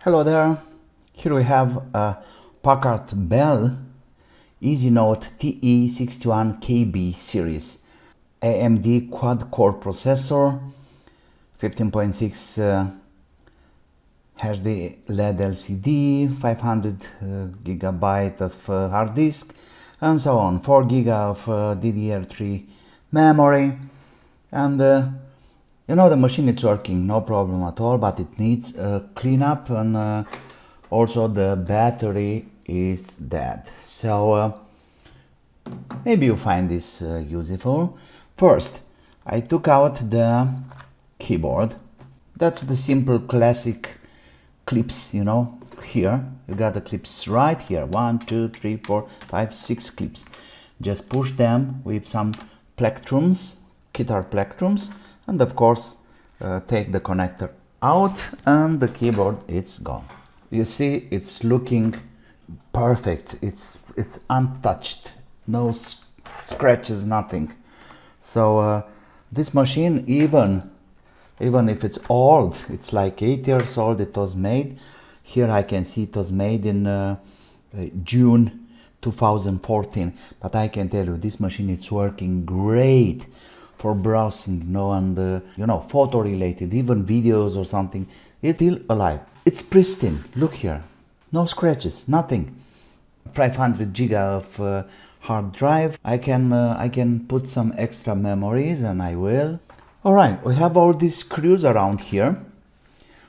Hello there. Here we have a Packard Bell EsasyNote TE69KB series AMD quad-core processor, 15.6 HD LED LCD, 500 gigabyte of hard disk, and so on. 4 GB of DDR3 memory, and you know, the machine is working, no problem at all, but it needs a cleanup, and also the battery is dead. So maybe you find this useful. First, I took out the keyboard. That's the simple classic clips, you know. Here you got the clips right here, 1 2 3 4 5 6 clips. Just push them with some plectrums, guitar plectrums, and of course take the connector out, and the keyboard is gone. You see, it's looking perfect. It's untouched, no scratches, nothing. So this machine, even if it's old, it's like 8 years old, it was made. Here I can see it was made in June 2014, but I can tell you this machine is working great for browsing, you know, and you know, photo related, even videos or something. It's still alive. It's pristine. Look here, no scratches, nothing. 500 GB of hard drive. I can put some extra memories, and I will. All right, we have all these screws around here,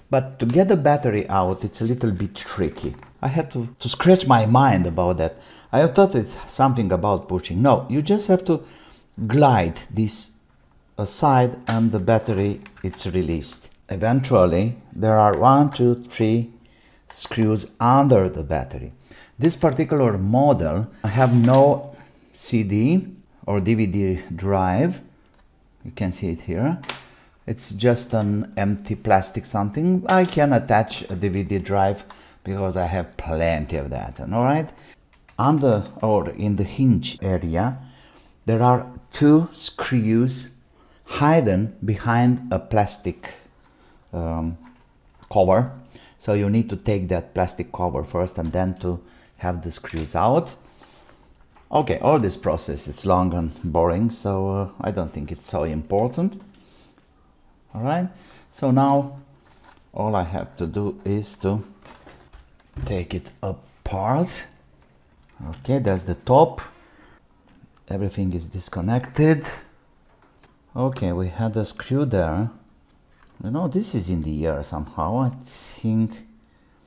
but to get the battery out, it's a little bit tricky. I had to scratch my mind about that. I thought it's something about pushing. No, you just have to glide this aside, and the battery it's released. Eventually, there are 1 2 3 screws under the battery. This particular model, I have no CD or DVD drive. You can see it here. It's just an empty plastic something. I can attach a DVD drive because I have plenty of that. And all right, under or in the hinge area, there are 2 screws hidden behind a plastic cover. So you need to take that plastic cover first, and then to have the screws out. Okay, all this process is long and boring, so I don't think it's so important. All right, so now all I have to do is to take it apart. Okay, there's the top. Everything is disconnected. Okay, we had a screw there. You know, this is in the air somehow, I think.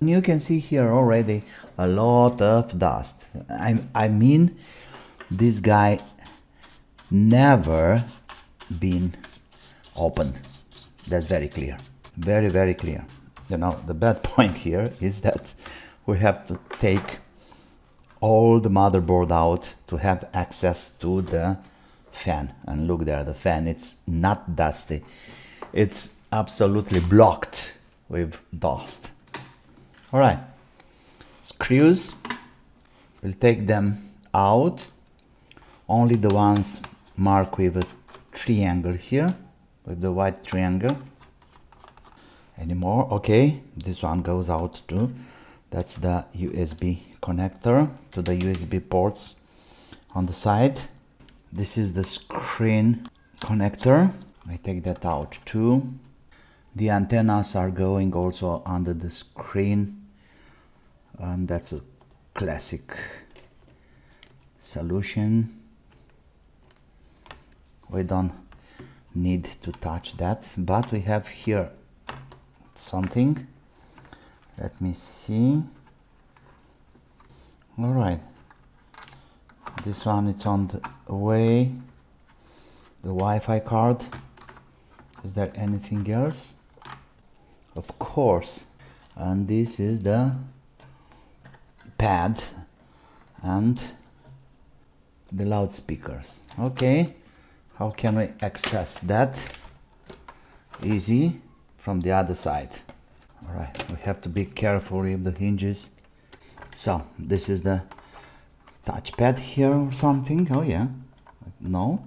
You can see here already a lot of dust. I mean, this guy never been opened. That's very clear. Very, very clear. You know, the bad point here is that we have to take all the motherboard out to have access to the fan. And look there, the fan, it's not dusty. It's absolutely blocked with dust. All right, screws, we'll take them out. Only the ones marked with a triangle here, with the white triangle. Anymore? Okay, this one goes out too. That's the USB connector to the USB ports on the side. This is the screen connector. I take that out too. The antennas are going also under the screen, and that's a classic solution. We don't need to touch that, but we have here something. Let me see. All right, this one, it's on the way. The Wi-Fi card. Is there anything else? Of course. And this is the pad and the loudspeakers. Okay, how can we access that? Easy, from the other side. All right, we have to be careful with the hinges. So this is the touchpad here or something. Oh yeah, no,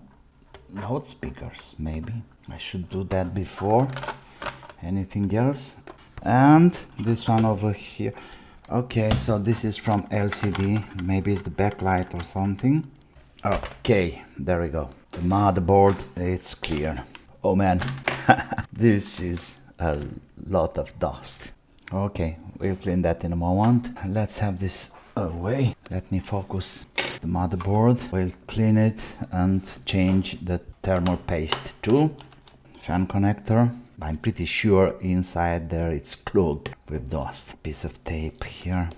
loudspeakers maybe. I should do that before anything else. And this one over here. Okay, so this is from LCD. Maybe it's the backlight or something. Okay, there we go. The motherboard, it's clear. Oh man, this is a lot of dust. Okay, we'll clean that in a moment. Let's have this away. Let me focus the motherboard. We'll clean it and change the thermal paste too. Fan connector. I'm pretty sure inside there it's clogged with dust. Piece of tape here.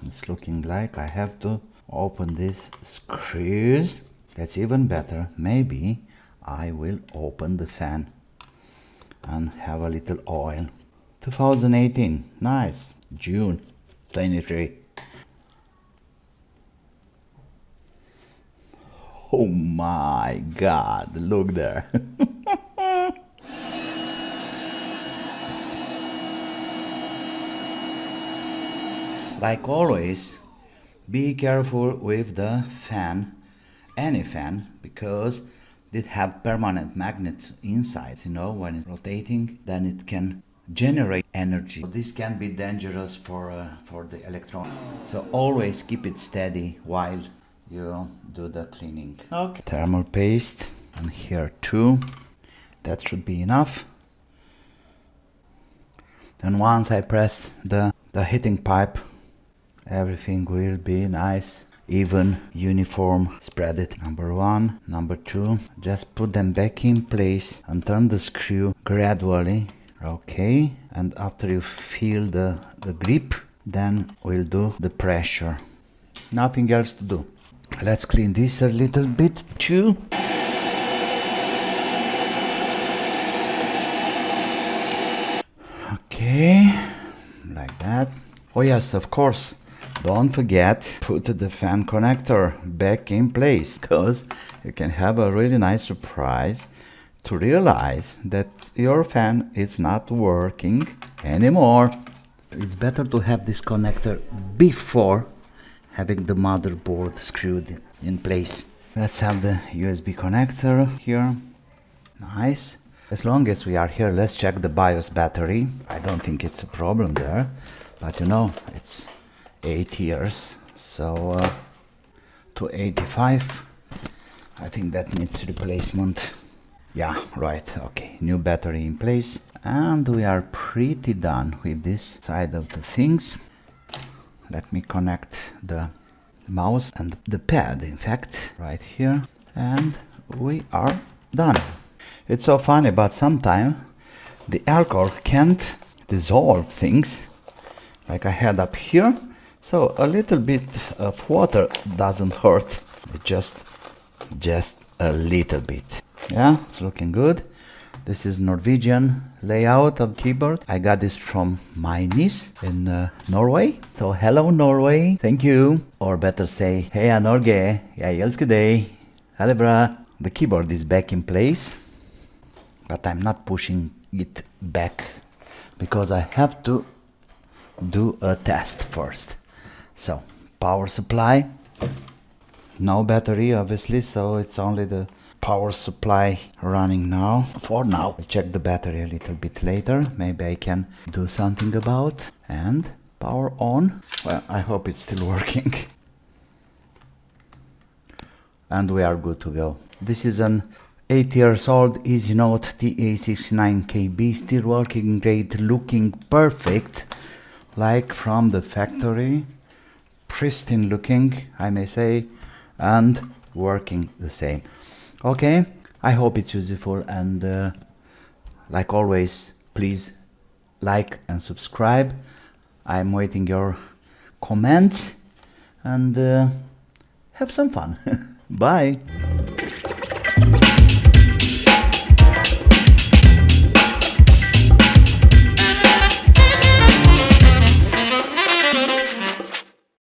It's looking like I have to open these screws. That's even better. Maybe I will open the fan and have a little oil. 2018. Nice. June 23. Oh my God, look there. Like always, be careful with the fan, any fan, because it have permanent magnets inside. You know, when it's rotating, then it can generate energy. This can be dangerous for the electron. So always keep it steady while you do the cleaning. Okay. Thermal paste, and here too. That should be enough. Then once I press the heating pipe, everything will be nice, even, uniform, spread it. Number one, number two, just put them back in place and turn the screw gradually. Okay, and after you feel the grip, then we'll do the pressure. Nothing else to do. Let's clean this a little bit too. Okay, like that. Oh yes, of course. Don't forget, put the fan connector back in place, because you can have a really nice surprise to realize that your fan is not working anymore. It's better to have this connector before having the motherboard screwed in place. Let's have the USB connector here. Nice. As long as we are here, let's check the BIOS battery. I don't think it's a problem there, but you know, it's 8 years, so 285. I think that needs replacement. Yeah, right. Okay, new battery in place, and we are pretty done with this side of the things. Let me connect the mouse and the pad, in fact, right here, and we are done. It's so funny, but sometimes the alcohol can't dissolve things like I had up here. So a little bit of water doesn't hurt, just a little bit. Yeah, it's looking good. This is Norwegian layout of keyboard. I got this from my niece in Norway. So hello Norway, thank you. Or better say, heia Norge, jeg elsker deg. Ha det bra. The keyboard is back in place, but I'm not pushing it back because I have to do a test first. So, power supply, no battery obviously, so it's only the power supply running now. For now, I'll check the battery a little bit later, maybe I can do something about. And power on, well, I hope it's still working. And we are good to go. This is an 8 years old EasyNote TE69KB, still working great, looking perfect, like from the factory. Pristine looking, I may say, and working the same. Okay, I hope it's useful, and like always, please like and subscribe. I'm waiting your comments, and have some fun. Bye.